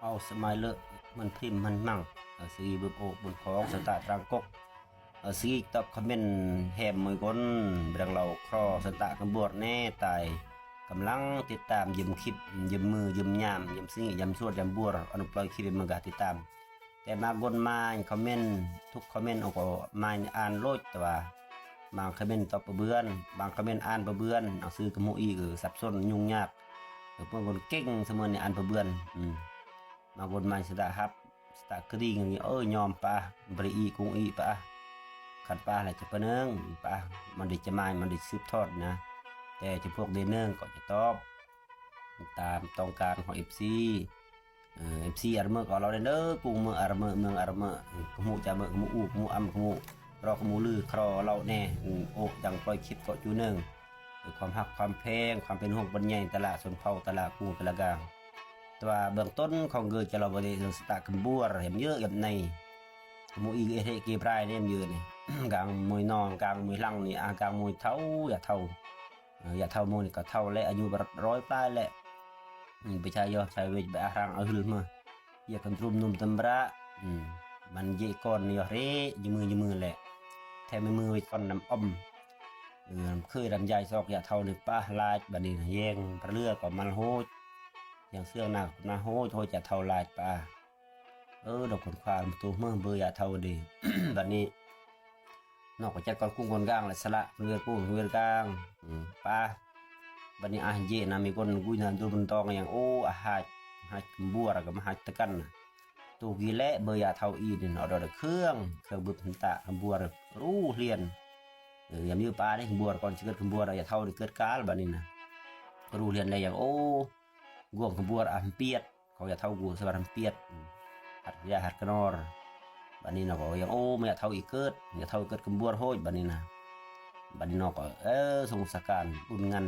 เอาสมัยเลอะมันพิมพ์มันมั่งสีบุบโอบนของสตาร์รังกกสีตอบคอมเมนต์แฮมมือก้นเรื่องเราครอสตาร์กบวดแน่ตายกำลังติดตามยืมคลิปยืมมือยืมยามยืมสิ่งยืมสวดยืมบัวอนุปล่อยคลิปมันก็ติดตามแต่มาบนมาคอมเมนต์ทุกคอมเมนต์เอาก็มาอ่านโลดแต่ว่าบางคอมเมนต์ตอบประเบือนบางคอมเมนต์อ่านประเบือนเอาซื้อกระมูอีคือสับสนยุ่งยากเพื่อนคนเก่งเสมอในอ่านประเบือนมาบนมาสตาครับสตากรีอย่างนี้ยอมปะบริอีกุงอีปะขัดปะอะไรจะปะเนืองปะมันได้จะมามันได้สืบทอดนะแต่จะพวกเดนเนอร์ก็จะตอบตามต้องการของเอฟซีอาร์เมอร์ก็เราเดนเนอร์กุงเมืองอาร์เมอร์ขมูจะเมืองขมูอูขมูอัมขมูรอขมูลือครอเราแน่โอ้ยังปล่อยคลิปก็จูเนืองความหักความแพงความเป็นห่วงบรรยายตลาดสนเผาตลาดกูตลาดกลางแต่ว่าเบื้องต้นของเกิดจะเราบริสุทธิ์สตากันบัวเห็นเยอะอย่างในมวยเอเทกีปลายเนี่ยเยอะนี่ กลางมวยนอนกลางมวยลังนี่กลางมวยเท่าอย่าเท่ามวยก็เท่าและอายุร้อยปลายแหละไปใช้ยอใช้เวทแบบร่างเอาหรือมาอย่ากันรุมนุ่มตำระมันเยก่อนนี่เร่ยมือแหละแทนมือไว้ก่อนน้ำอมเคยรำใหญ่ซอกอย่าเท่าในป้าลายบัดนี้แย่งพระเลือกกับมันโหดอย่างเสื้อหน้าโหดจะเท่าลายป้าดอกขนควายตัวเมื่อเบื่ออย่าเท่าดี บัดนี้นอกจากก่อนกุ้งคนกลางและสละเรือกุ้งเรือกลางป้าบัดนี้เย็นมีคนกุ้ยนันตัวมันตองอย่างหาบัวกับหาตะกันตัวกีเละเบื่ออย่าเท่าอีนี่เอาดอกเครื่องบึกหันตะบัวรู้เรียนอย่างนี้ป้าได้บัวก่อนจะเกิดบัวเราอย่าเท่าเกิดกาลบัดนี้นะรู้เรียนอะไรอย่างกวงบัวเปียดเขาอย่าเท่ากูสบายเปียดหัดยาหัดกระนอร์บัดนี้นะก็ยังไม่อยากเท่าอีกเกิดอย่าเท่าเกิดบัวโหดบัดนี้นะบัดนี้นก็สงสการอุ่นงัน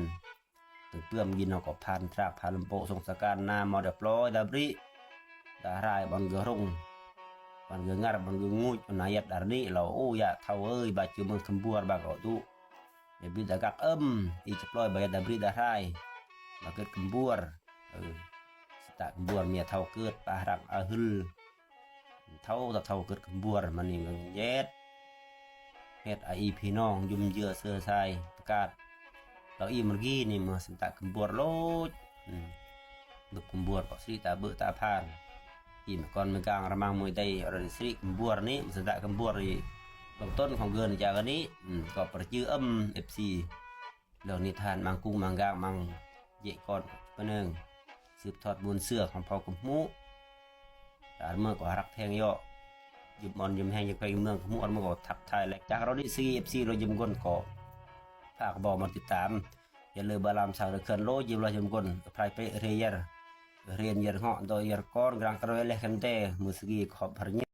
ตึกเปื่อมยินก็ผ่านทรากผ่านลำโพสงสการนามอเดปลอยดาบริดารายบังเกอรงบังเกองาบังเกองูนายดารนี้เราอย่าเท่าบาดเจ็บมือขบัวบากตุอย่าบิดกักอีจะปล่อยใบดาบริดารายมาเกิดขบัวสตะขบัวเมียเท่าเกิดปารักอาฮึลเท่าเกิดขบัวมันนี่มันเย็ดเฮ็ดพี่น้องยุ่มเยื่อเสื้อใส่ประกาศเรามันกี้นี่มาสตะขบัวโลดบึกขบัวก็สีตาเบอตาพานก่อนมือกลางระมังมวยได้อริสิขบัวนี้สตะขบัวนี่เบื้องต้นของเกินจากนี้ก็ประจื้อเอฟซีเรื่องนิทานมังกุ้งมังกางมังเยก่อนก็หนึ่งสืบทอดบุญเสื้อของพ่อกุมมุแต่เมื่อก็รักแทงย่อยุบมอนยุบแห้งยุบไปเมืองกุมมุเมื่อก็ทักทายแหลกจากเราดิซีเอฟซีเรายุบก้นก็ฝากบอกมาติดตามอย่าลืมบาลามสาวเขื่อนโลยิบเรายุบก้นพายไปเรียนเหาะโดยยร์ก้อนกลางกระเวลเลกันเต้มือสกีขอบพระ